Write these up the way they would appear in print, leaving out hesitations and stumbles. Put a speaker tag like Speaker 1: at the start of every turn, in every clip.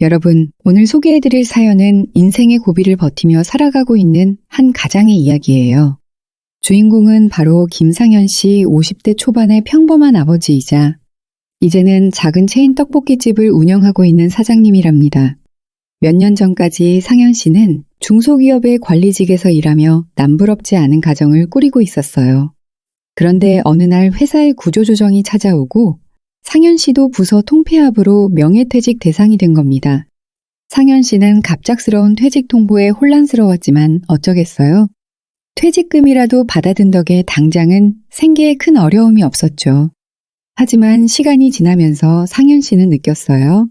Speaker 1: 여러분, 오늘 소개해드릴 사연은 인생의 고비를 버티며 살아가고 있는 한 가장의 이야기예요. 주인공은 바로 김상현 씨 50대 초반의 평범한 아버지이자 이제는 작은 체인 떡볶이집을 운영하고 있는 사장님이랍니다. 몇 년 전까지 상현 씨는 중소기업의 관리직에서 일하며 남부럽지 않은 가정을 꾸리고 있었어요. 그런데 어느 날 회사의 구조조정이 찾아오고 상현 씨도 부서 통폐합으로 명예퇴직 대상이 된 겁니다. 상현 씨는 갑작스러운 퇴직 통보에 혼란스러웠지만 어쩌겠어요? 퇴직금이라도 받아든 덕에 당장은 생계에 큰 어려움이 없었죠. 하지만 시간이 지나면서 상현 씨는 느꼈어요.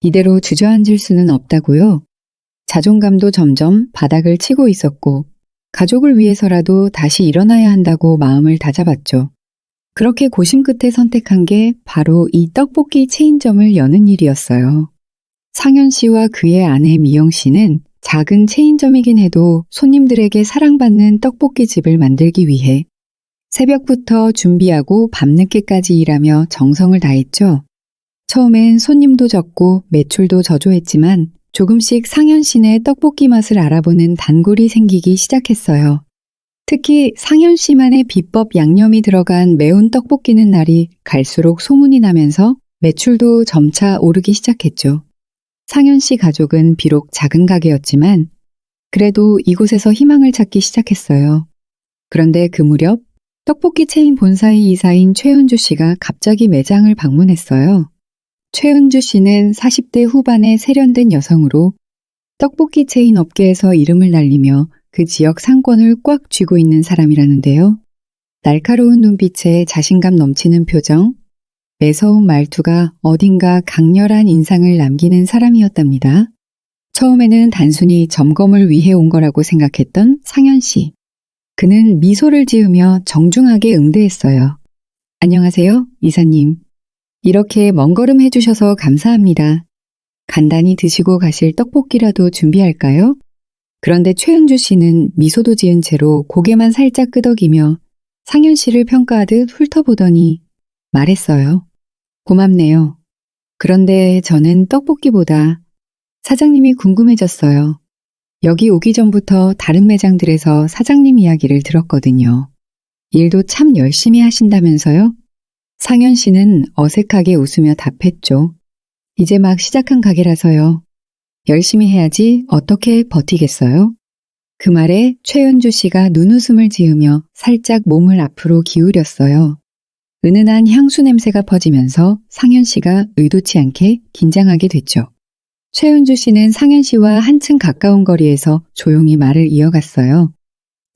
Speaker 1: 이대로 주저앉을 수는 없다고요. 자존감도 점점 바닥을 치고 있었고 가족을 위해서라도 다시 일어나야 한다고 마음을 다잡았죠. 그렇게 고심 끝에 선택한 게 바로 이 떡볶이 체인점을 여는 일이었어요. 상현 씨와 그의 아내 미영 씨는 작은 체인점이긴 해도 손님들에게 사랑받는 떡볶이집을 만들기 위해 새벽부터 준비하고 밤늦게까지 일하며 정성을 다했죠. 처음엔 손님도 적고 매출도 저조했지만 조금씩 상현 씨네 떡볶이 맛을 알아보는 단골이 생기기 시작했어요. 특히 상현 씨만의 비법 양념이 들어간 매운 떡볶이는 날이 갈수록 소문이 나면서 매출도 점차 오르기 시작했죠. 상현 씨 가족은 비록 작은 가게였지만 그래도 이곳에서 희망을 찾기 시작했어요. 그런데 그 무렵 떡볶이 체인 본사의 이사인 최은주 씨가 갑자기 매장을 방문했어요. 최은주 씨는 40대 후반의 세련된 여성으로 떡볶이 체인 업계에서 이름을 날리며 그 지역 상권을 꽉 쥐고 있는 사람이라는데요. 날카로운 눈빛에 자신감 넘치는 표정, 매서운 말투가 어딘가 강렬한 인상을 남기는 사람이었답니다. 처음에는 단순히 점검을 위해 온 거라고 생각했던 상현 씨. 그는 미소를 지으며 정중하게 응대했어요. 안녕하세요, 이사님. 이렇게 먼 걸음 해주셔서 감사합니다. 간단히 드시고 가실 떡볶이라도 준비할까요? 그런데 최은주 씨는 미소도 지은 채로 고개만 살짝 끄덕이며 상현 씨를 평가하듯 훑어보더니 말했어요. 고맙네요. 그런데 저는 떡볶이보다 사장님이 궁금해졌어요. 여기 오기 전부터 다른 매장들에서 사장님 이야기를 들었거든요. 일도 참 열심히 하신다면서요? 상현 씨는 어색하게 웃으며 답했죠. 이제 막 시작한 가게라서요. 열심히 해야지 어떻게 버티겠어요? 그 말에 최은주 씨가 눈웃음을 지으며 살짝 몸을 앞으로 기울였어요. 은은한 향수 냄새가 퍼지면서 상현 씨가 의도치 않게 긴장하게 됐죠. 최은주 씨는 상현 씨와 한층 가까운 거리에서 조용히 말을 이어갔어요.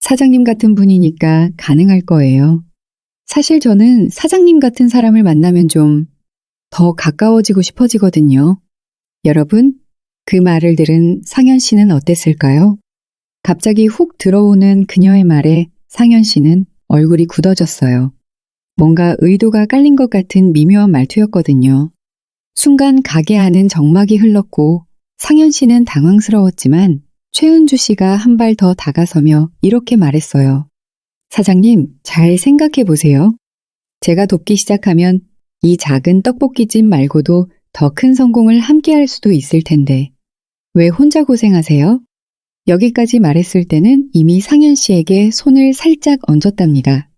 Speaker 1: 사장님 같은 분이니까 가능할 거예요. 사실 저는 사장님 같은 사람을 만나면 좀 더 가까워지고 싶어지거든요. 여러분, 그 말을 들은 상현 씨는 어땠을까요? 갑자기 훅 들어오는 그녀의 말에 상현 씨는 얼굴이 굳어졌어요. 뭔가 의도가 깔린 것 같은 미묘한 말투였거든요. 순간 가게 안은 정막이 흘렀고 상현 씨는 당황스러웠지만 최은주 씨가 한 발 더 다가서며 이렇게 말했어요. 사장님, 잘 생각해 보세요. 제가 돕기 시작하면 이 작은 떡볶이집 말고도 더 큰 성공을 함께 할 수도 있을 텐데 왜 혼자 고생하세요? 여기까지 말했을 때는 이미 상현 씨에게 손을 살짝 얹었답니다.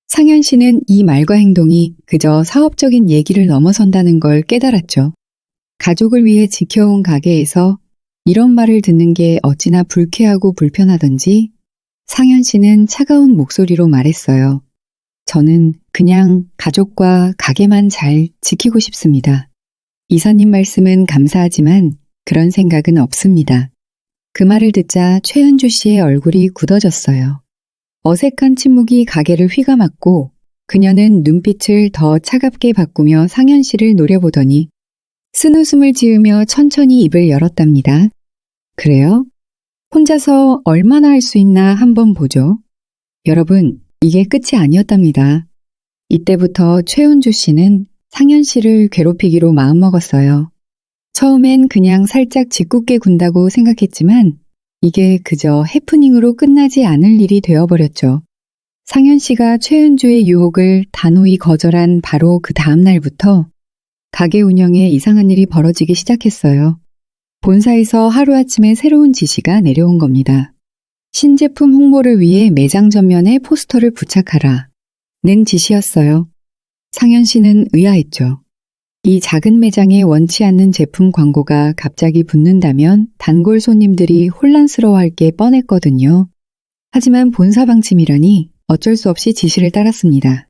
Speaker 1: 상현 씨는 이 말과 행동이 그저 사업적인 얘기를 넘어선다는 걸 깨달았죠. 가족을 위해 지켜온 가게에서 이런 말을 듣는 게 어찌나 불쾌하고 불편하던지 상현 씨는 차가운 목소리로 말했어요. 저는 그냥 가족과 가게만 잘 지키고 싶습니다. 이사님 말씀은 감사하지만 그런 생각은 없습니다. 그 말을 듣자 최은주 씨의 얼굴이 굳어졌어요. 어색한 침묵이 가게를 휘감았고 그녀는 눈빛을 더 차갑게 바꾸며 상현 씨를 노려보더니 쓴웃음을 지으며 천천히 입을 열었답니다. 그래요? 혼자서 얼마나 할 수 있나 한번 보죠. 여러분, 이게 끝이 아니었답니다. 이때부터 최은주 씨는 상현 씨를 괴롭히기로 마음먹었어요. 처음엔 그냥 살짝 짓궂게 군다고 생각했지만 이게 그저 해프닝으로 끝나지 않을 일이 되어버렸죠. 상현 씨가 최은주의 유혹을 단호히 거절한 바로 그 다음 날부터 가게 운영에 이상한 일이 벌어지기 시작했어요. 본사에서 하루아침에 새로운 지시가 내려온 겁니다. 신제품 홍보를 위해 매장 전면에 포스터를 부착하라. 는 지시였어요. 상현 씨는 의아했죠. 이 작은 매장에 원치 않는 제품 광고가 갑자기 붙는다면 단골 손님들이 혼란스러워할 게 뻔했거든요. 하지만 본사 방침이라니 어쩔 수 없이 지시를 따랐습니다.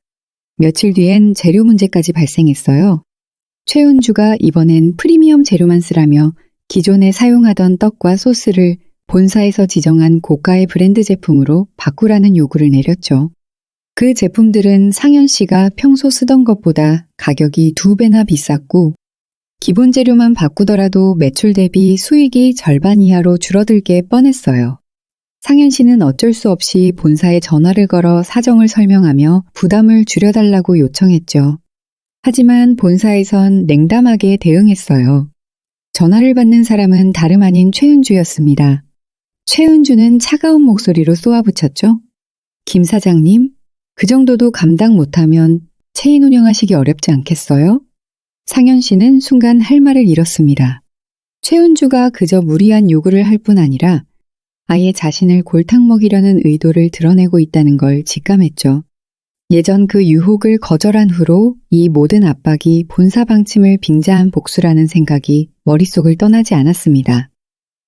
Speaker 1: 며칠 뒤엔 재료 문제까지 발생했어요. 최은주가 이번엔 프리미엄 재료만 쓰라며 기존에 사용하던 떡과 소스를 본사에서 지정한 고가의 브랜드 제품으로 바꾸라는 요구를 내렸죠. 그 제품들은 상현 씨가 평소 쓰던 것보다 가격이 2배나 비쌌고 기본 재료만 바꾸더라도 매출 대비 수익이 절반 이하로 줄어들게 뻔했어요. 상현 씨는 어쩔 수 없이 본사에 전화를 걸어 사정을 설명하며 부담을 줄여달라고 요청했죠. 하지만 본사에선 냉담하게 대응했어요. 전화를 받는 사람은 다름 아닌 최은주였습니다. 최은주는 차가운 목소리로 쏘아붙였죠. 김 사장님, 그 정도도 감당 못하면 체인 운영하시기 어렵지 않겠어요? 상현 씨는 순간 할 말을 잃었습니다. 최은주가 그저 무리한 요구를 할 뿐 아니라 아예 자신을 골탕 먹이려는 의도를 드러내고 있다는 걸 직감했죠. 예전 그 유혹을 거절한 후로 이 모든 압박이 본사 방침을 빙자한 복수라는 생각이 머릿속을 떠나지 않았습니다.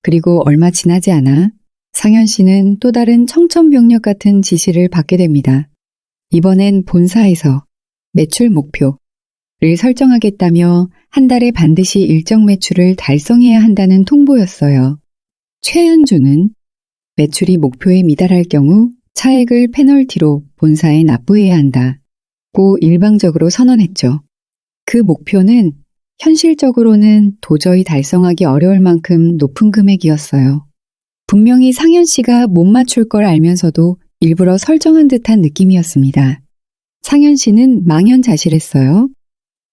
Speaker 1: 그리고 얼마 지나지 않아 상현 씨는 또 다른 청천벽력 같은 지시를 받게 됩니다. 이번엔 본사에서 매출 목표를 설정하겠다며 한 달에 반드시 일정 매출을 달성해야 한다는 통보였어요. 최은주는 매출이 목표에 미달할 경우 차액을 페널티로 본사에 납부해야 한다고 일방적으로 선언했죠. 그 목표는 현실적으로는 도저히 달성하기 어려울 만큼 높은 금액이었어요. 분명히 상현 씨가 못 맞출 걸 알면서도 일부러 설정한 듯한 느낌이었습니다. 상현 씨는 망연자실했어요.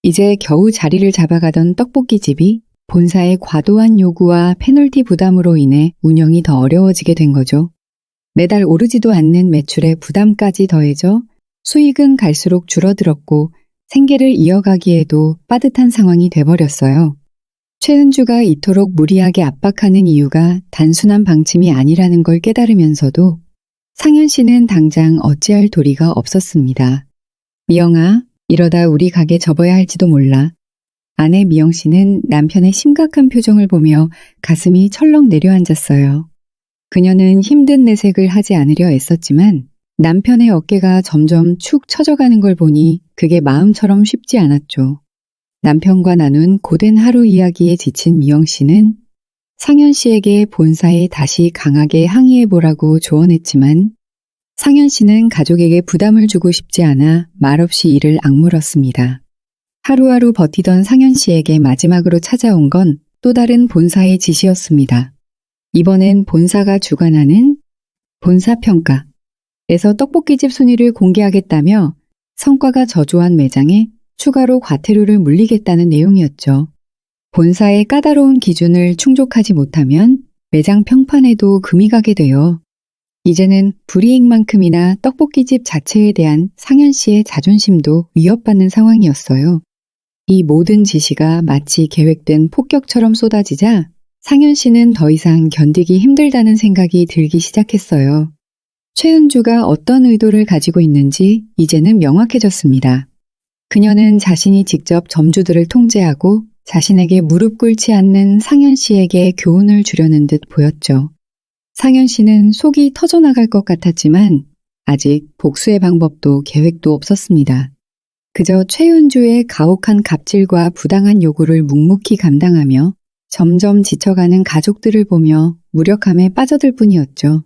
Speaker 1: 이제 겨우 자리를 잡아가던 떡볶이집이 본사의 과도한 요구와 페널티 부담으로 인해 운영이 더 어려워지게 된 거죠. 매달 오르지도 않는 매출에 부담까지 더해져 수익은 갈수록 줄어들었고 생계를 이어가기에도 빠듯한 상황이 돼버렸어요. 최은주가 이토록 무리하게 압박하는 이유가 단순한 방침이 아니라는 걸 깨달으면서도 상현 씨는 당장 어찌할 도리가 없었습니다. 미영아, 이러다 우리 가게 접어야 할지도 몰라. 아내 미영 씨는 남편의 심각한 표정을 보며 가슴이 철렁 내려앉았어요. 그녀는 힘든 내색을 하지 않으려 애썼지만 남편의 어깨가 점점 축 처져가는 걸 보니 그게 마음처럼 쉽지 않았죠. 남편과 나눈 고된 하루 이야기에 지친 미영 씨는 상현 씨에게 본사에 다시 강하게 항의해보라고 조언했지만 상현 씨는 가족에게 부담을 주고 싶지 않아 말없이 이를 악물었습니다. 하루하루 버티던 상현 씨에게 마지막으로 찾아온 건 또 다른 본사의 지시였습니다. 이번엔 본사가 주관하는 본사평가에서 떡볶이집 순위를 공개하겠다며 성과가 저조한 매장에 추가로 과태료를 물리겠다는 내용이었죠. 본사의 까다로운 기준을 충족하지 못하면 매장 평판에도 금이 가게 되어 이제는 불이익만큼이나 떡볶이집 자체에 대한 상현 씨의 자존심도 위협받는 상황이었어요. 이 모든 지시가 마치 계획된 폭격처럼 쏟아지자 상현 씨는 더 이상 견디기 힘들다는 생각이 들기 시작했어요. 최은주가 어떤 의도를 가지고 있는지 이제는 명확해졌습니다. 그녀는 자신이 직접 점주들을 통제하고 자신에게 무릎 꿇지 않는 상현 씨에게 교훈을 주려는 듯 보였죠. 상현 씨는 속이 터져나갈 것 같았지만 아직 복수의 방법도 계획도 없었습니다. 그저 최은주의 가혹한 갑질과 부당한 요구를 묵묵히 감당하며 점점 지쳐가는 가족들을 보며 무력함에 빠져들 뿐이었죠.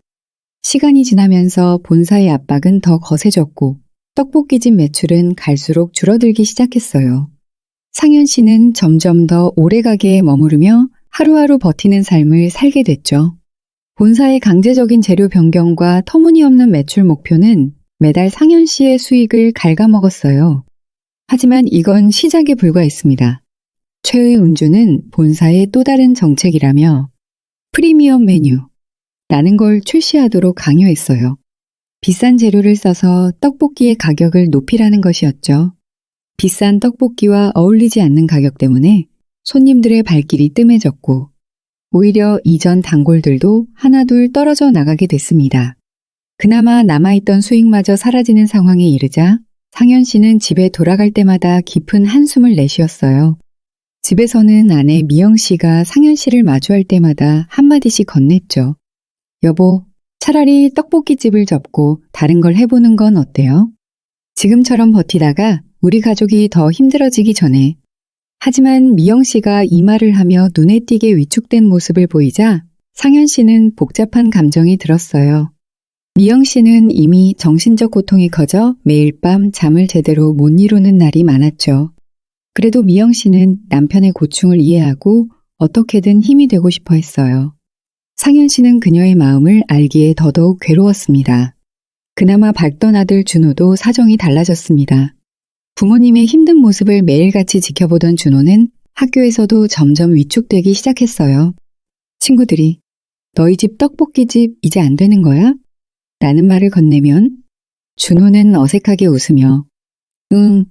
Speaker 1: 시간이 지나면서 본사의 압박은 더 거세졌고 떡볶이집 매출은 갈수록 줄어들기 시작했어요. 상현 씨는 점점 더 오래 가게에 머무르며 하루하루 버티는 삶을 살게 됐죠. 본사의 강제적인 재료 변경과 터무니없는 매출 목표는 매달 상현 씨의 수익을 갉아먹었어요. 하지만 이건 시작에 불과했습니다. 최은주는 본사의 또 다른 정책이라며 프리미엄 메뉴라는 걸 출시하도록 강요했어요. 비싼 재료를 써서 떡볶이의 가격을 높이라는 것이었죠. 비싼 떡볶이와 어울리지 않는 가격 때문에 손님들의 발길이 뜸해졌고 오히려 이전 단골들도 하나둘 떨어져 나가게 됐습니다. 그나마 남아있던 수익마저 사라지는 상황에 이르자 상현 씨는 집에 돌아갈 때마다 깊은 한숨을 내쉬었어요. 집에서는 아내 미영 씨가 상현 씨를 마주할 때마다 한마디씩 건넸죠. 여보, 차라리 떡볶이집을 접고 다른 걸 해보는 건 어때요? 지금처럼 버티다가 우리 가족이 더 힘들어지기 전에. 하지만 미영 씨가 이 말을 하며 눈에 띄게 위축된 모습을 보이자 상현 씨는 복잡한 감정이 들었어요. 미영 씨는 이미 정신적 고통이 커져 매일 밤 잠을 제대로 못 이루는 날이 많았죠. 그래도 미영 씨는 남편의 고충을 이해하고 어떻게든 힘이 되고 싶어 했어요. 상현 씨는 그녀의 마음을 알기에 더더욱 괴로웠습니다. 그나마 밝던 아들 준호도 사정이 달라졌습니다. 부모님의 힘든 모습을 매일같이 지켜보던 준호는 학교에서도 점점 위축되기 시작했어요. 친구들이 너희 집 떡볶이집 이제 안 되는 거야? 라는 말을 건네면 준호는 어색하게 웃으며 응,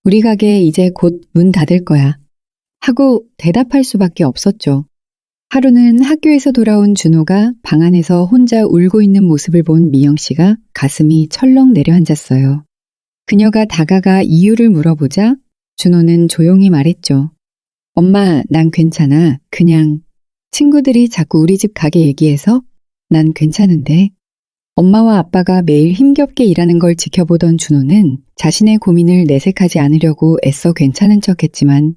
Speaker 1: 우리 가게 이제 곧 문 닫을 거야 하고 대답할 수밖에 없었죠. 하루는 학교에서 돌아온 준호가 방 안에서 혼자 울고 있는 모습을 본 미영 씨가 가슴이 철렁 내려앉았어요. 그녀가 다가가 이유를 물어보자 준호는 조용히 말했죠. 엄마, 난 괜찮아. 그냥 친구들이 자꾸 우리 집 가게 얘기해서 난 괜찮은데. 엄마와 아빠가 매일 힘겹게 일하는 걸 지켜보던 준호는 자신의 고민을 내색하지 않으려고 애써 괜찮은 척했지만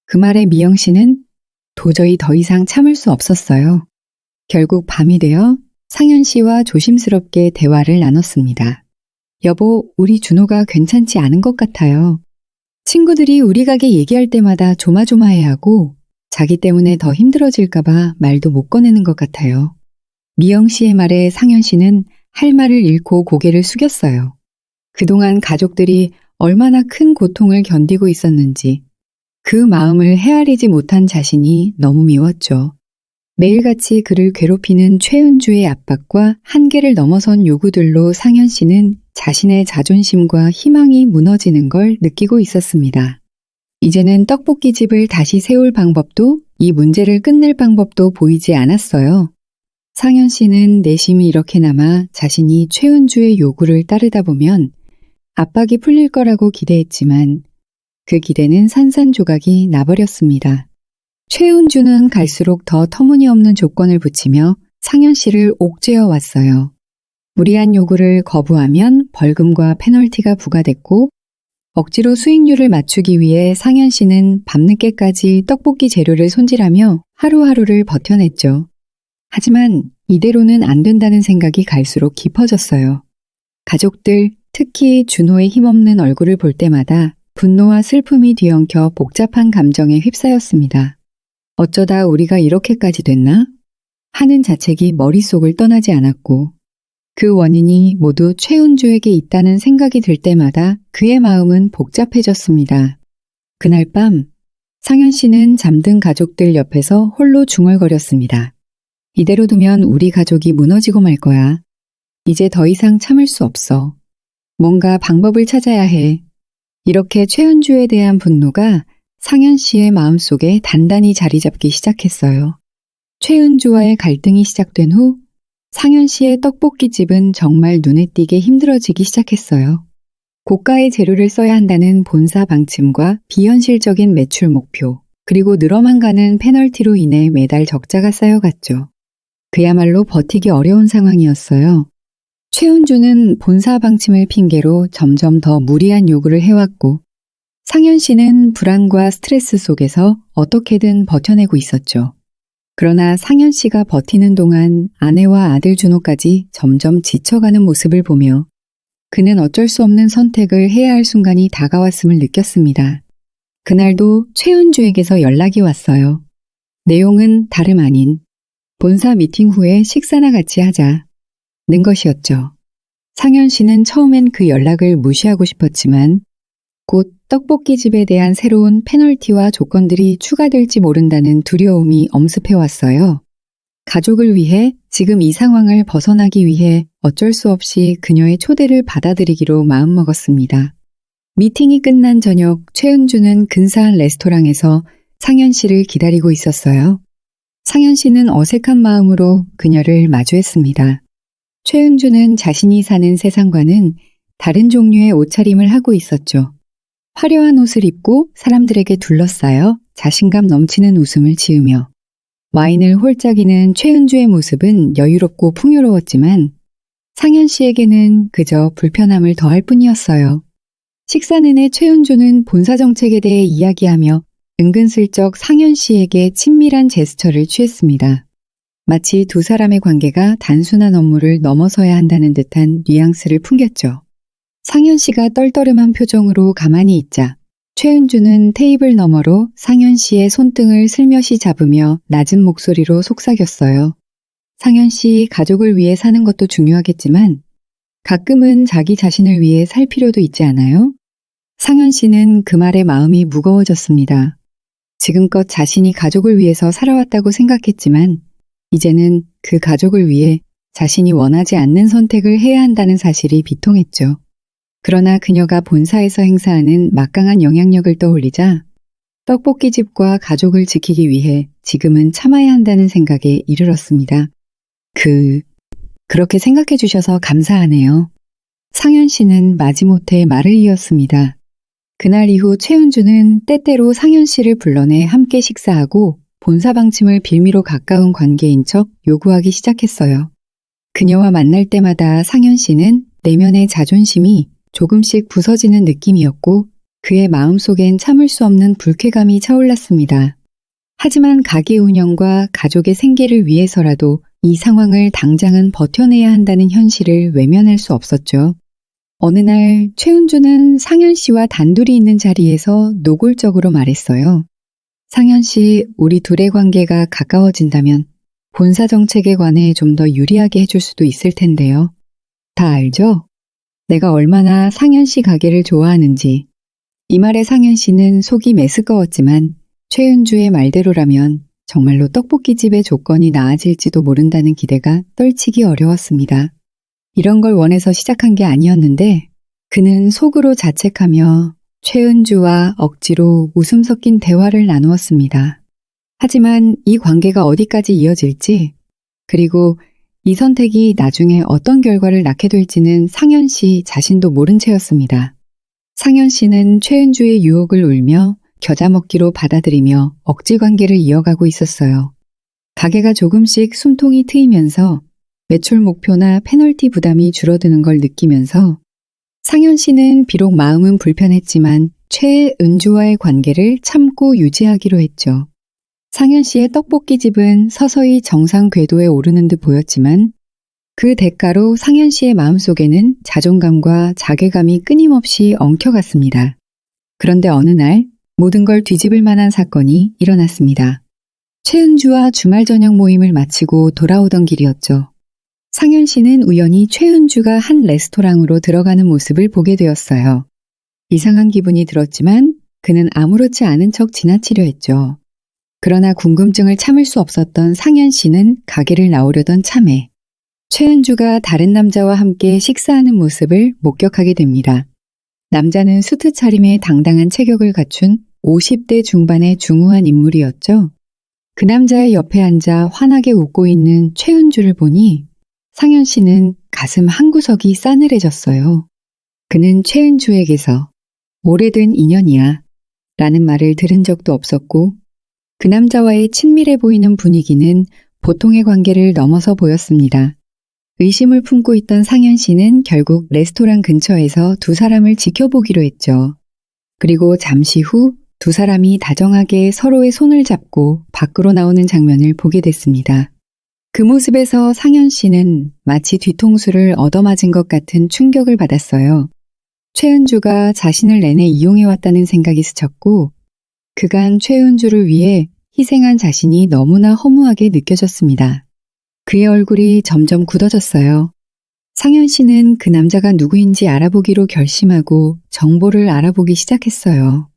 Speaker 1: 그 말에 미영 씨는 도저히 더 이상 참을 수 없었어요. 결국 밤이 되어 상현 씨와 조심스럽게 대화를 나눴습니다. 여보, 우리 준호가 괜찮지 않은 것 같아요. 친구들이 우리 가게 얘기할 때마다 조마조마해하고 자기 때문에 더 힘들어질까봐 말도 못 꺼내는 것 같아요. 미영 씨의 말에 상현 씨는 할 말을 잃고 고개를 숙였어요. 그동안 가족들이 얼마나 큰 고통을 견디고 있었는지 그 마음을 헤아리지 못한 자신이 너무 미웠죠. 매일같이 그를 괴롭히는 최은주의 압박과 한계를 넘어선 요구들로 상현 씨는 자신의 자존심과 희망이 무너지는 걸 느끼고 있었습니다. 이제는 떡볶이집을 다시 세울 방법도 이 문제를 끝낼 방법도 보이지 않았어요. 상현 씨는 내심이 이렇게 남아 자신이 최은주의 요구를 따르다 보면 압박이 풀릴 거라고 기대했지만 그 기대는 산산조각이 나버렸습니다. 최은주는 갈수록 더 터무니없는 조건을 붙이며 상현 씨를 옥죄어 왔어요. 무리한 요구를 거부하면 벌금과 페널티가 부과됐고 억지로 수익률을 맞추기 위해 상현 씨는 밤늦게까지 떡볶이 재료를 손질하며 하루하루를 버텨냈죠. 하지만 이대로는 안 된다는 생각이 갈수록 깊어졌어요. 가족들, 특히 준호의 힘없는 얼굴을 볼 때마다 분노와 슬픔이 뒤엉켜 복잡한 감정에 휩싸였습니다. 어쩌다 우리가 이렇게까지 됐나? 하는 자책이 머릿속을 떠나지 않았고 그 원인이 모두 최은주에게 있다는 생각이 들 때마다 그의 마음은 복잡해졌습니다. 그날 밤 상현 씨는 잠든 가족들 옆에서 홀로 중얼거렸습니다. 이대로 두면 우리 가족이 무너지고 말 거야. 이제 더 이상 참을 수 없어. 뭔가 방법을 찾아야 해. 이렇게 최은주에 대한 분노가 상현 씨의 마음속에 단단히 자리 잡기 시작했어요. 최은주와의 갈등이 시작된 후 상현 씨의 떡볶이집은 정말 눈에 띄게 힘들어지기 시작했어요. 고가의 재료를 써야 한다는 본사 방침과 비현실적인 매출 목표, 그리고 늘어만 가는 페널티로 인해 매달 적자가 쌓여갔죠. 그야말로 버티기 어려운 상황이었어요. 최은주는 본사 방침을 핑계로 점점 더 무리한 요구를 해왔고 상현 씨는 불안과 스트레스 속에서 어떻게든 버텨내고 있었죠. 그러나 상현 씨가 버티는 동안 아내와 아들 준호까지 점점 지쳐가는 모습을 보며 그는 어쩔 수 없는 선택을 해야 할 순간이 다가왔음을 느꼈습니다. 그날도 최은주에게서 연락이 왔어요. 내용은 다름 아닌 본사 미팅 후에 식사나 같이 하자는 것이었죠. 상현 씨는 처음엔 그 연락을 무시하고 싶었지만 곧 떡볶이집에 대한 새로운 페널티와 조건들이 추가될지 모른다는 두려움이 엄습해왔어요. 가족을 위해 지금 이 상황을 벗어나기 위해 어쩔 수 없이 그녀의 초대를 받아들이기로 마음먹었습니다. 미팅이 끝난 저녁 최은주는 근사한 레스토랑에서 상현 씨를 기다리고 있었어요. 상현 씨는 어색한 마음으로 그녀를 마주했습니다. 최은주는 자신이 사는 세상과는 다른 종류의 옷차림을 하고 있었죠. 화려한 옷을 입고 사람들에게 둘러싸여 자신감 넘치는 웃음을 지으며 와인을 홀짝이는 최은주의 모습은 여유롭고 풍요로웠지만 상현 씨에게는 그저 불편함을 더할 뿐이었어요. 식사 내내 최은주는 본사 정책에 대해 이야기하며 은근슬쩍 상현 씨에게 친밀한 제스처를 취했습니다. 마치 두 사람의 관계가 단순한 업무를 넘어서야 한다는 듯한 뉘앙스를 풍겼죠. 상현 씨가 떨떠름한 표정으로 가만히 있자 최은주는 테이블 너머로 상현 씨의 손등을 슬며시 잡으며 낮은 목소리로 속삭였어요. 상현 씨, 가족을 위해 사는 것도 중요하겠지만 가끔은 자기 자신을 위해 살 필요도 있지 않아요? 상현 씨는 그 말에 마음이 무거워졌습니다. 지금껏 자신이 가족을 위해서 살아왔다고 생각했지만 이제는 그 가족을 위해 자신이 원하지 않는 선택을 해야 한다는 사실이 비통했죠. 그러나 그녀가 본사에서 행사하는 막강한 영향력을 떠올리자 떡볶이집과 가족을 지키기 위해 지금은 참아야 한다는 생각에 이르렀습니다. 그렇게 생각해 주셔서 감사하네요. 상현 씨는 마지못해 말을 이었습니다. 그날 이후 최은주는 때때로 상현 씨를 불러내 함께 식사하고 본사 방침을 빌미로 가까운 관계인 척 요구하기 시작했어요. 그녀와 만날 때마다 상현 씨는 내면의 자존심이 조금씩 부서지는 느낌이었고 그의 마음속엔 참을 수 없는 불쾌감이 차올랐습니다. 하지만 가게 운영과 가족의 생계를 위해서라도 이 상황을 당장은 버텨내야 한다는 현실을 외면할 수 없었죠. 어느 날 최은주는 상현 씨와 단둘이 있는 자리에서 노골적으로 말했어요. 상현 씨, 우리 둘의 관계가 가까워진다면 본사 정책에 관해 좀 더 유리하게 해줄 수도 있을 텐데요. 다 알죠? 내가 얼마나 상현 씨 가게를 좋아하는지. 이 말에 상현 씨는 속이 메스꺼웠지만 최은주의 말대로라면 정말로 떡볶이집의 조건이 나아질지도 모른다는 기대가 떨치기 어려웠습니다. 이런 걸 원해서 시작한 게 아니었는데 그는 속으로 자책하며 최은주와 억지로 웃음 섞인 대화를 나누었습니다. 하지만 이 관계가 어디까지 이어질지 그리고 이 선택이 나중에 어떤 결과를 낳게 될지는 상현 씨 자신도 모른 채였습니다. 상현 씨는 최은주의 유혹을 울며 겨자 먹기로 받아들이며 억지 관계를 이어가고 있었어요. 가게가 조금씩 숨통이 트이면서 매출 목표나 페널티 부담이 줄어드는 걸 느끼면서 상현 씨는 비록 마음은 불편했지만 최은주와의 관계를 참고 유지하기로 했죠. 상현 씨의 떡볶이집은 서서히 정상 궤도에 오르는 듯 보였지만 그 대가로 상현 씨의 마음속에는 자존감과 자괴감이 끊임없이 엉켜갔습니다. 그런데 어느 날 모든 걸 뒤집을 만한 사건이 일어났습니다. 최은주와 주말 저녁 모임을 마치고 돌아오던 길이었죠. 상현 씨는 우연히 최은주가 한 레스토랑으로 들어가는 모습을 보게 되었어요. 이상한 기분이 들었지만 그는 아무렇지 않은 척 지나치려 했죠. 그러나 궁금증을 참을 수 없었던 상현 씨는 가게를 나오려던 참에 최은주가 다른 남자와 함께 식사하는 모습을 목격하게 됩니다. 남자는 수트 차림에 당당한 체격을 갖춘 50대 중반의 중후한 인물이었죠. 그 남자의 옆에 앉아 환하게 웃고 있는 최은주를 보니 상현 씨는 가슴 한구석이 싸늘해졌어요. 그는 최은주에게서 오래된 인연이야 라는 말을 들은 적도 없었고 그 남자와의 친밀해 보이는 분위기는 보통의 관계를 넘어서 보였습니다. 의심을 품고 있던 상현 씨는 결국 레스토랑 근처에서 두 사람을 지켜보기로 했죠. 그리고 잠시 후 두 사람이 다정하게 서로의 손을 잡고 밖으로 나오는 장면을 보게 됐습니다. 그 모습에서 상현 씨는 마치 뒤통수를 얻어맞은 것 같은 충격을 받았어요. 최은주가 자신을 내내 이용해왔다는 생각이 스쳤고 그간 최은주를 위해 희생한 자신이 너무나 허무하게 느껴졌습니다. 그의 얼굴이 점점 굳어졌어요. 상현 씨는 그 남자가 누구인지 알아보기로 결심하고 정보를 알아보기 시작했어요.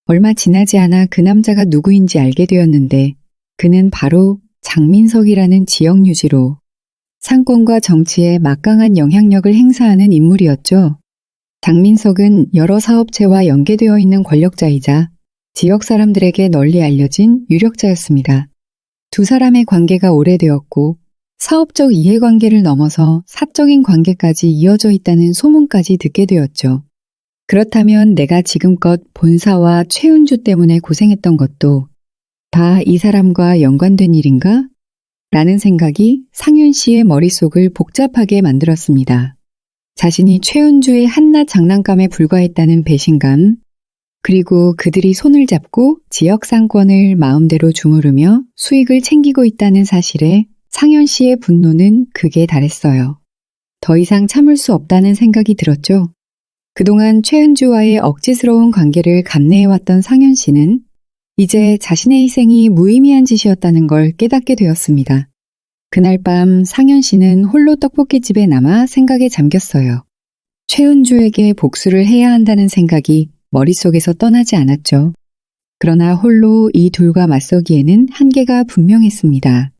Speaker 1: 얼마 지나지 않아 그 남자가 누구인지 알게 되었는데 그는 바로 장민석이라는 지역 유지로 상권과 정치에 막강한 영향력을 행사하는 인물이었죠. 장민석은 여러 사업체와 연계되어 있는 권력자이자 지역 사람들에게 널리 알려진 유력자였습니다. 두 사람의 관계가 오래되었고 사업적 이해관계를 넘어서 사적인 관계까지 이어져 있다는 소문까지 듣게 되었죠. 그렇다면 내가 지금껏 본사와 최은주 때문에 고생했던 것도 다 이 사람과 연관된 일인가? 라는 생각이 상현 씨의 머릿속을 복잡하게 만들었습니다. 자신이 최은주의 한낱 장난감에 불과했다는 배신감, 그리고 그들이 손을 잡고 지역 상권을 마음대로 주무르며 수익을 챙기고 있다는 사실에 상현 씨의 분노는 극에 달했어요. 더 이상 참을 수 없다는 생각이 들었죠. 그동안 최은주와의 억지스러운 관계를 감내해왔던 상현 씨는 이제 자신의 희생이 무의미한 짓이었다는 걸 깨닫게 되었습니다. 그날 밤 상현 씨는 홀로 떡볶이집에 남아 생각에 잠겼어요. 최은주에게 복수를 해야 한다는 생각이 머릿속에서 떠나지 않았죠. 그러나 홀로 이 둘과 맞서기에는 한계가 분명했습니다.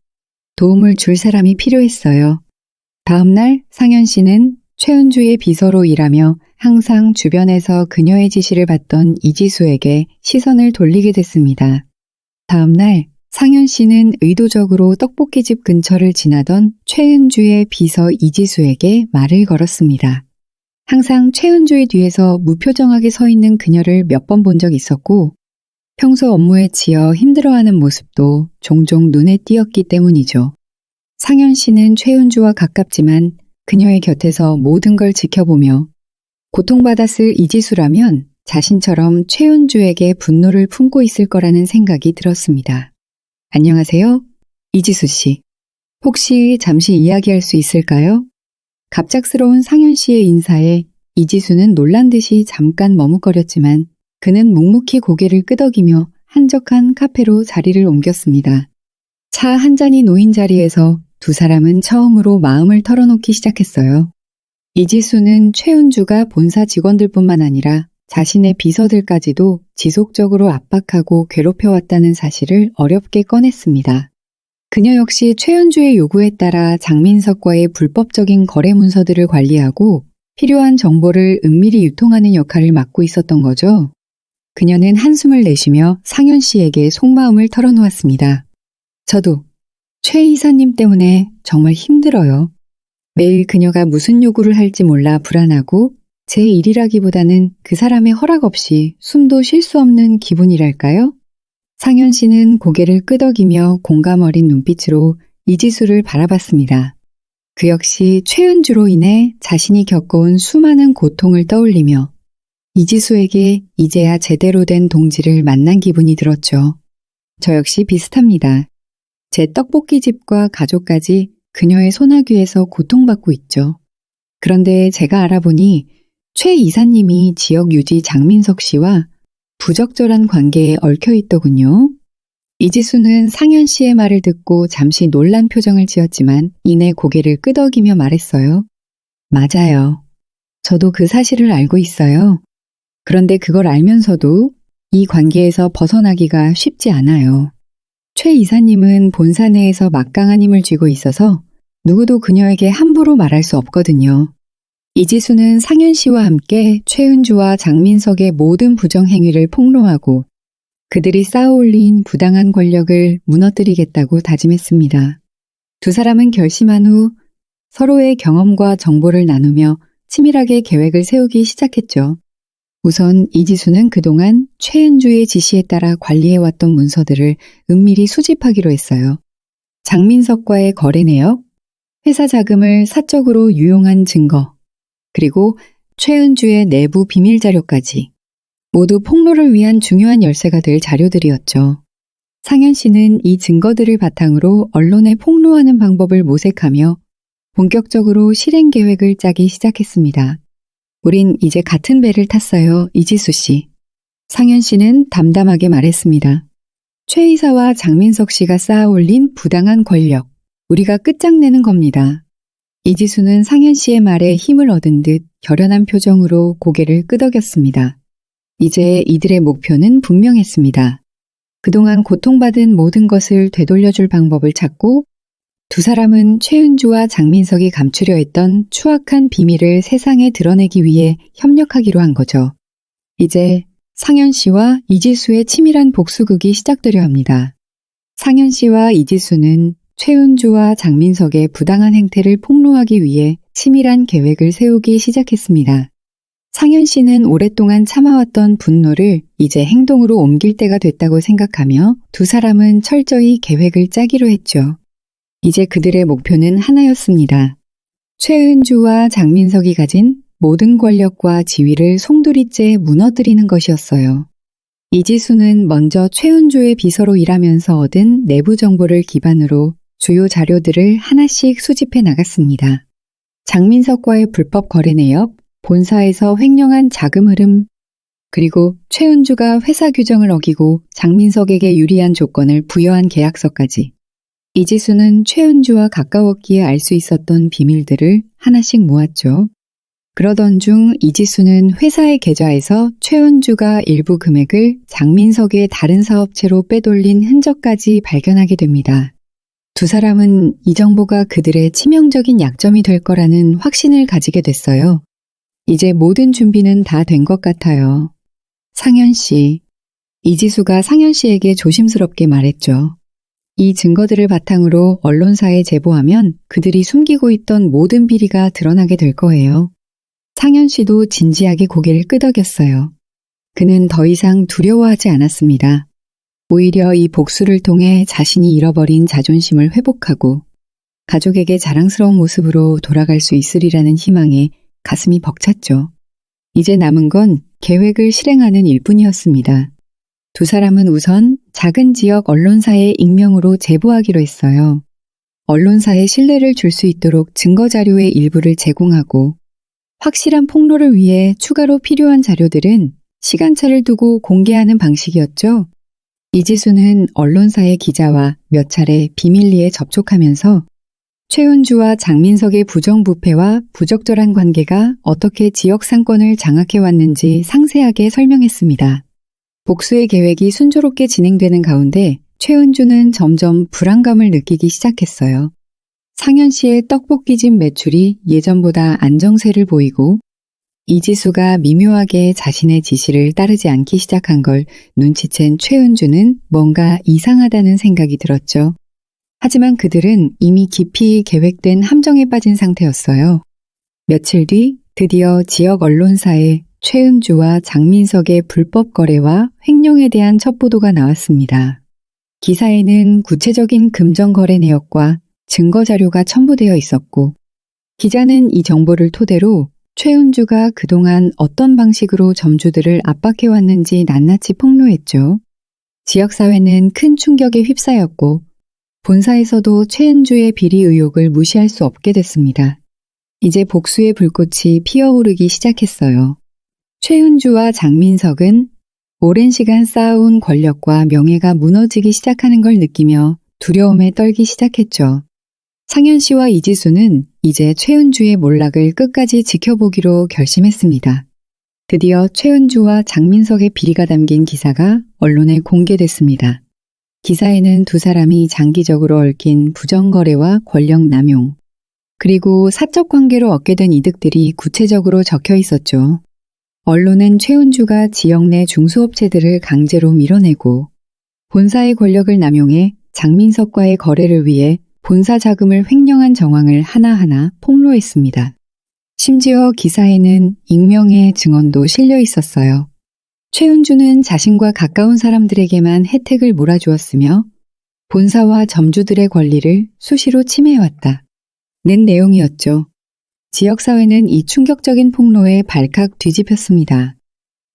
Speaker 1: 도움을 줄 사람이 필요했어요. 다음 날 상현 씨는 최은주의 비서로 일하며 항상 주변에서 그녀의 지시를 받던 이지수에게 시선을 돌리게 됐습니다. 다음 날 상현 씨는 의도적으로 떡볶이집 근처를 지나던 최은주의 비서 이지수에게 말을 걸었습니다. 항상 최은주의 뒤에서 무표정하게 서 있는 그녀를 몇 번 본 적 있었고 평소 업무에 치여 힘들어하는 모습도 종종 눈에 띄었기 때문이죠. 상현 씨는 최은주와 가깝지만 그녀의 곁에서 모든 걸 지켜보며 고통받았을 이지수라면 자신처럼 최은주에게 분노를 품고 있을 거라는 생각이 들었습니다. 안녕하세요. 이지수 씨. 혹시 잠시 이야기할 수 있을까요? 갑작스러운 상현 씨의 인사에 이지수는 놀란 듯이 잠깐 머뭇거렸지만 그는 묵묵히 고개를 끄덕이며 한적한 카페로 자리를 옮겼습니다. 차 한 잔이 놓인 자리에서 두 사람은 처음으로 마음을 털어놓기 시작했어요. 이지수는 최은주가 본사 직원들뿐만 아니라 자신의 비서들까지도 지속적으로 압박하고 괴롭혀왔다는 사실을 어렵게 꺼냈습니다. 그녀 역시 최은주의 요구에 따라 장민석과의 불법적인 거래 문서들을 관리하고 필요한 정보를 은밀히 유통하는 역할을 맡고 있었던 거죠. 그녀는 한숨을 내쉬며 상현 씨에게 속마음을 털어놓았습니다. 저도 최 이사님 때문에 정말 힘들어요. 매일 그녀가 무슨 요구를 할지 몰라 불안하고 제 일이라기보다는 그 사람의 허락 없이 숨도 쉴 수 없는 기분이랄까요? 상현 씨는 고개를 끄덕이며 공감 어린 눈빛으로 이지수를 바라봤습니다. 그 역시 최은주로 인해 자신이 겪어온 수많은 고통을 떠올리며 이지수에게 이제야 제대로 된 동지를 만난 기분이 들었죠. 저 역시 비슷합니다. 제 떡볶이집과 가족까지 그녀의 소나귀에서 고통받고 있죠. 그런데 제가 알아보니 최 이사님이 지역 유지 장민석 씨와 부적절한 관계에 얽혀 있더군요. 이지수는 상현 씨의 말을 듣고 잠시 놀란 표정을 지었지만 이내 고개를 끄덕이며 말했어요. 맞아요. 저도 그 사실을 알고 있어요. 그런데 그걸 알면서도 이 관계에서 벗어나기가 쉽지 않아요. 최 이사님은 본사 내에서 막강한 힘을 쥐고 있어서 누구도 그녀에게 함부로 말할 수 없거든요. 이지수는 상현 씨와 함께 최은주와 장민석의 모든 부정행위를 폭로하고 그들이 쌓아올린 부당한 권력을 무너뜨리겠다고 다짐했습니다. 두 사람은 결심한 후 서로의 경험과 정보를 나누며 치밀하게 계획을 세우기 시작했죠. 우선 이지수는 그동안 최은주의 지시에 따라 관리해왔던 문서들을 은밀히 수집하기로 했어요. 장민석과의 거래 내역, 회사 자금을 사적으로 유용한 증거, 그리고 최은주의 내부 비밀 자료까지 모두 폭로를 위한 중요한 열쇠가 될 자료들이었죠. 상현 씨는 이 증거들을 바탕으로 언론에 폭로하는 방법을 모색하며 본격적으로 실행 계획을 짜기 시작했습니다. 우린 이제 같은 배를 탔어요, 이지수 씨. 상현 씨는 담담하게 말했습니다. 최 이사와 장민석 씨가 쌓아올린 부당한 권력, 우리가 끝장내는 겁니다. 이지수는 상현 씨의 말에 힘을 얻은 듯 결연한 표정으로 고개를 끄덕였습니다. 이제 이들의 목표는 분명했습니다. 그동안 고통받은 모든 것을 되돌려줄 방법을 찾고 두 사람은 최은주와 장민석이 감추려 했던 추악한 비밀을 세상에 드러내기 위해 협력하기로 한 거죠. 이제 상현 씨와 이지수의 치밀한 복수극이 시작되려 합니다. 상현 씨와 이지수는 최은주와 장민석의 부당한 행태를 폭로하기 위해 치밀한 계획을 세우기 시작했습니다. 상현 씨는 오랫동안 참아왔던 분노를 이제 행동으로 옮길 때가 됐다고 생각하며 두 사람은 철저히 계획을 짜기로 했죠. 이제 그들의 목표는 하나였습니다. 최은주와 장민석이 가진 모든 권력과 지위를 송두리째 무너뜨리는 것이었어요. 이지수는 먼저 최은주의 비서로 일하면서 얻은 내부 정보를 기반으로 주요 자료들을 하나씩 수집해 나갔습니다. 장민석과의 불법 거래 내역, 본사에서 횡령한 자금 흐름, 그리고 최은주가 회사 규정을 어기고 장민석에게 유리한 조건을 부여한 계약서까지. 이지수는 최은주와 가까웠기에 알 수 있었던 비밀들을 하나씩 모았죠. 그러던 중 이지수는 회사의 계좌에서 최은주가 일부 금액을 장민석의 다른 사업체로 빼돌린 흔적까지 발견하게 됩니다. 두 사람은 이 정보가 그들의 치명적인 약점이 될 거라는 확신을 가지게 됐어요. 이제 모든 준비는 다 된 것 같아요. 상현 씨. 이지수가 상현 씨에게 조심스럽게 말했죠. 이 증거들을 바탕으로 언론사에 제보하면 그들이 숨기고 있던 모든 비리가 드러나게 될 거예요. 상현 씨도 진지하게 고개를 끄덕였어요. 그는 더 이상 두려워하지 않았습니다. 오히려 이 복수를 통해 자신이 잃어버린 자존심을 회복하고 가족에게 자랑스러운 모습으로 돌아갈 수 있으리라는 희망에 가슴이 벅찼죠. 이제 남은 건 계획을 실행하는 일뿐이었습니다. 두 사람은 우선 작은 지역 언론사에 익명으로 제보하기로 했어요. 언론사에 신뢰를 줄 수 있도록 증거자료의 일부를 제공하고 확실한 폭로를 위해 추가로 필요한 자료들은 시간차를 두고 공개하는 방식이었죠. 이지수는 언론사의 기자와 몇 차례 비밀리에 접촉하면서 최은주와 장민석의 부정부패와 부적절한 관계가 어떻게 지역 상권을 장악해왔는지 상세하게 설명했습니다. 복수의 계획이 순조롭게 진행되는 가운데 최은주는 점점 불안감을 느끼기 시작했어요. 상현 씨의 떡볶이집 매출이 예전보다 안정세를 보이고 이지수가 미묘하게 자신의 지시를 따르지 않기 시작한 걸 눈치챈 최은주는 뭔가 이상하다는 생각이 들었죠. 하지만 그들은 이미 깊이 계획된 함정에 빠진 상태였어요. 며칠 뒤 드디어 지역 언론사에 최은주와 장민석의 불법 거래와 횡령에 대한 첫 보도가 나왔습니다. 기사에는 구체적인 금전 거래 내역과 증거 자료가 첨부되어 있었고 기자는 이 정보를 토대로 최은주가 그동안 어떤 방식으로 점주들을 압박해왔는지 낱낱이 폭로했죠. 지역사회는 큰 충격에 휩싸였고 본사에서도 최은주의 비리 의혹을 무시할 수 없게 됐습니다. 이제 복수의 불꽃이 피어오르기 시작했어요. 최은주와 장민석은 오랜 시간 쌓아온 권력과 명예가 무너지기 시작하는 걸 느끼며 두려움에 떨기 시작했죠. 상현 씨와 이지수는 이제 최은주의 몰락을 끝까지 지켜보기로 결심했습니다. 드디어 최은주와 장민석의 비리가 담긴 기사가 언론에 공개됐습니다. 기사에는 두 사람이 장기적으로 얽힌 부정거래와 권력 남용, 그리고 사적 관계로 얻게 된 이득들이 구체적으로 적혀 있었죠. 언론은 최은주가 지역 내 중소업체들을 강제로 밀어내고 본사의 권력을 남용해 장민석과의 거래를 위해 본사 자금을 횡령한 정황을 하나하나 폭로했습니다. 심지어 기사에는 익명의 증언도 실려 있었어요. 최은주는 자신과 가까운 사람들에게만 혜택을 몰아주었으며 본사와 점주들의 권리를 수시로 침해해왔다. 는 내용이었죠. 지역사회는 이 충격적인 폭로에 발칵 뒤집혔습니다.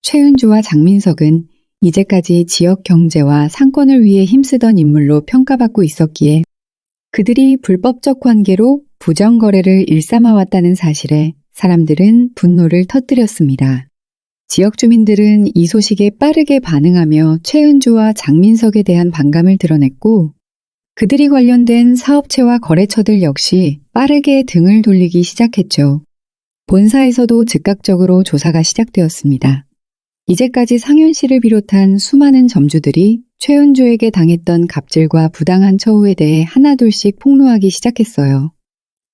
Speaker 1: 최은주와 장민석은 이제까지 지역 경제와 상권을 위해 힘쓰던 인물로 평가받고 있었기에 그들이 불법적 관계로 부정거래를 일삼아왔다는 사실에 사람들은 분노를 터뜨렸습니다. 지역 주민들은 이 소식에 빠르게 반응하며 최은주와 장민석에 대한 반감을 드러냈고 그들이 관련된 사업체와 거래처들 역시 빠르게 등을 돌리기 시작했죠. 본사에서도 즉각적으로 조사가 시작되었습니다. 이제까지 상현 씨를 비롯한 수많은 점주들이 최은주에게 당했던 갑질과 부당한 처우에 대해 하나둘씩 폭로하기 시작했어요.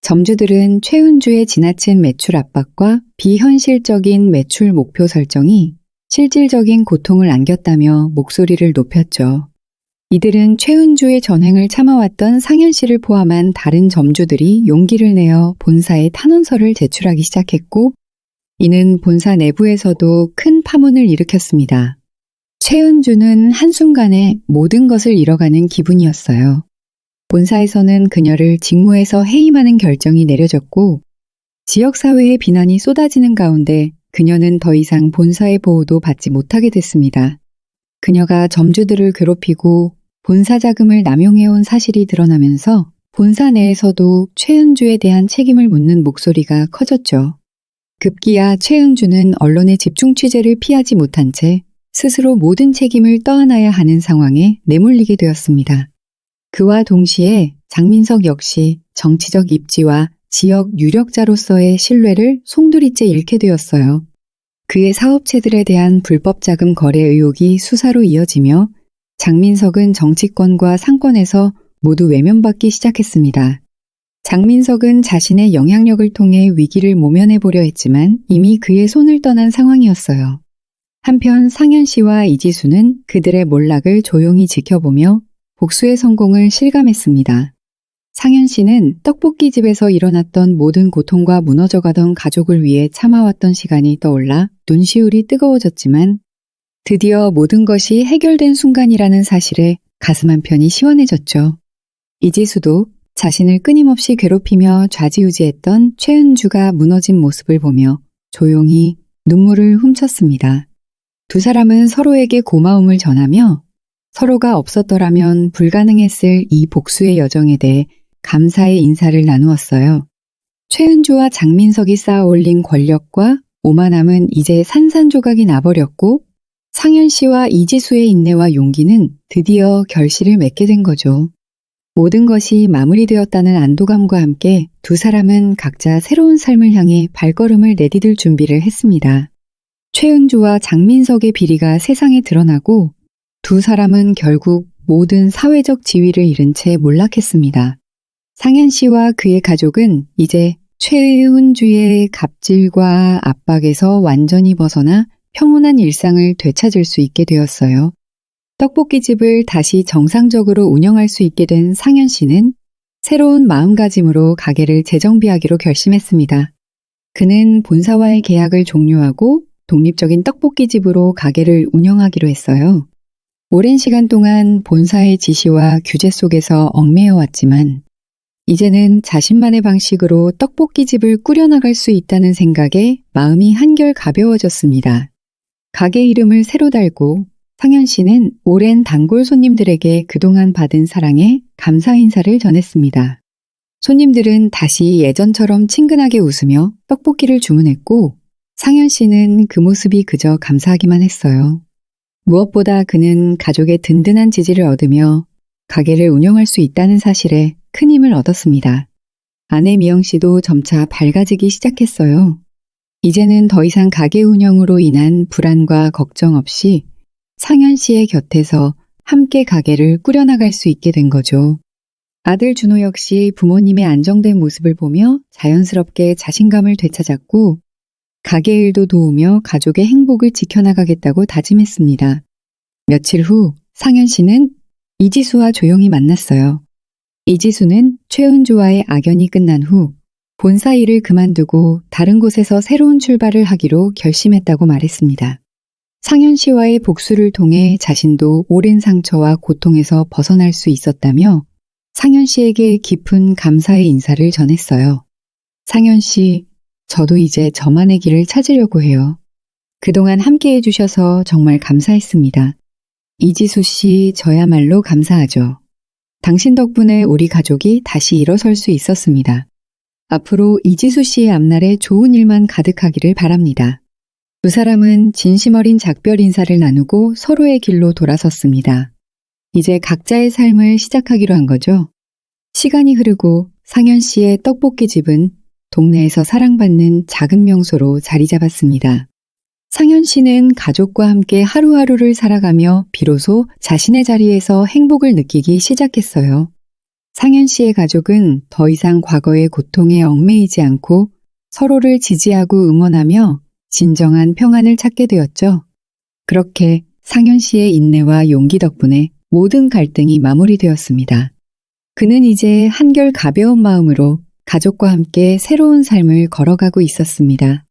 Speaker 1: 점주들은 최은주의 지나친 매출 압박과 비현실적인 매출 목표 설정이 실질적인 고통을 안겼다며 목소리를 높였죠. 이들은 최은주의 전횡을 참아왔던 상현 씨를 포함한 다른 점주들이 용기를 내어 본사에 탄원서를 제출하기 시작했고, 이는 본사 내부에서도 큰 파문을 일으켰습니다. 최은주는 한순간에 모든 것을 잃어가는 기분이었어요. 본사에서는 그녀를 직무에서 해임하는 결정이 내려졌고, 지역사회의 비난이 쏟아지는 가운데 그녀는 더 이상 본사의 보호도 받지 못하게 됐습니다. 그녀가 점주들을 괴롭히고 본사 자금을 남용해온 사실이 드러나면서 본사 내에서도 최은주에 대한 책임을 묻는 목소리가 커졌죠. 급기야 최은주는 언론의 집중 취재를 피하지 못한 채 스스로 모든 책임을 떠안아야 하는 상황에 내몰리게 되었습니다. 그와 동시에 장민석 역시 정치적 입지와 지역 유력자로서의 신뢰를 송두리째 잃게 되었어요. 그의 사업체들에 대한 불법 자금 거래 의혹이 수사로 이어지며 장민석은 정치권과 상권에서 모두 외면받기 시작했습니다. 장민석은 자신의 영향력을 통해 위기를 모면해 보려 했지만 이미 그의 손을 떠난 상황이었어요. 한편 상현 씨와 이지수는 그들의 몰락을 조용히 지켜보며 복수의 성공을 실감했습니다. 상현 씨는 떡볶이집에서 일어났던 모든 고통과 무너져가던 가족을 위해 참아왔던 시간이 떠올라 눈시울이 뜨거워졌지만 드디어 모든 것이 해결된 순간이라는 사실에 가슴 한편이 시원해졌죠. 이지수도 자신을 끊임없이 괴롭히며 좌지우지했던 최은주가 무너진 모습을 보며 조용히 눈물을 훔쳤습니다. 두 사람은 서로에게 고마움을 전하며 서로가 없었더라면 불가능했을 이 복수의 여정에 대해 감사의 인사를 나누었어요. 최은주와 장민석이 쌓아 올린 권력과 오만함은 이제 산산조각이 나버렸고 상현 씨와 이지수의 인내와 용기는 드디어 결실을 맺게 된 거죠. 모든 것이 마무리되었다는 안도감과 함께 두 사람은 각자 새로운 삶을 향해 발걸음을 내디딜 준비를 했습니다. 최은주와 장민석의 비리가 세상에 드러나고 두 사람은 결국 모든 사회적 지위를 잃은 채 몰락했습니다. 상현 씨와 그의 가족은 이제 최은주의 갑질과 압박에서 완전히 벗어나 평온한 일상을 되찾을 수 있게 되었어요. 떡볶이집을 다시 정상적으로 운영할 수 있게 된 상현 씨는 새로운 마음가짐으로 가게를 재정비하기로 결심했습니다. 그는 본사와의 계약을 종료하고 독립적인 떡볶이집으로 가게를 운영하기로 했어요. 오랜 시간 동안 본사의 지시와 규제 속에서 얽매여 왔지만 이제는 자신만의 방식으로 떡볶이집을 꾸려나갈 수 있다는 생각에 마음이 한결 가벼워졌습니다. 가게 이름을 새로 달고 상현 씨는 오랜 단골 손님들에게 그동안 받은 사랑에 감사 인사를 전했습니다. 손님들은 다시 예전처럼 친근하게 웃으며 떡볶이를 주문했고 상현 씨는 그 모습이 그저 감사하기만 했어요. 무엇보다 그는 가족의 든든한 지지를 얻으며 가게를 운영할 수 있다는 사실에 큰 힘을 얻었습니다. 아내 미영 씨도 점차 밝아지기 시작했어요. 이제는 더 이상 가게 운영으로 인한 불안과 걱정 없이 상현 씨의 곁에서 함께 가게를 꾸려나갈 수 있게 된 거죠. 아들 준호 역시 부모님의 안정된 모습을 보며 자연스럽게 자신감을 되찾았고 가게 일도 도우며 가족의 행복을 지켜나가겠다고 다짐했습니다. 며칠 후 상현 씨는 이지수와 조용히 만났어요. 이지수는 최은주와의 악연이 끝난 후 본사 일을 그만두고 다른 곳에서 새로운 출발을 하기로 결심했다고 말했습니다. 상현 씨와의 복수를 통해 자신도 오랜 상처와 고통에서 벗어날 수 있었다며 상현 씨에게 깊은 감사의 인사를 전했어요. 상현 씨, 저도 이제 저만의 길을 찾으려고 해요. 그동안 함께 해주셔서 정말 감사했습니다. 이지수 씨, 저야말로 감사하죠. 당신 덕분에 우리 가족이 다시 일어설 수 있었습니다. 앞으로 이지수 씨의 앞날에 좋은 일만 가득하기를 바랍니다. 두 사람은 진심 어린 작별 인사를 나누고 서로의 길로 돌아섰습니다. 이제 각자의 삶을 시작하기로 한 거죠. 시간이 흐르고 상현 씨의 떡볶이집은 동네에서 사랑받는 작은 명소로 자리 잡았습니다. 상현 씨는 가족과 함께 하루하루를 살아가며 비로소 자신의 자리에서 행복을 느끼기 시작했어요. 상현 씨의 가족은 더 이상 과거의 고통에 얽매이지 않고 서로를 지지하고 응원하며 진정한 평안을 찾게 되었죠. 그렇게 상현 씨의 인내와 용기 덕분에 모든 갈등이 마무리되었습니다. 그는 이제 한결 가벼운 마음으로 가족과 함께 새로운 삶을 걸어가고 있었습니다.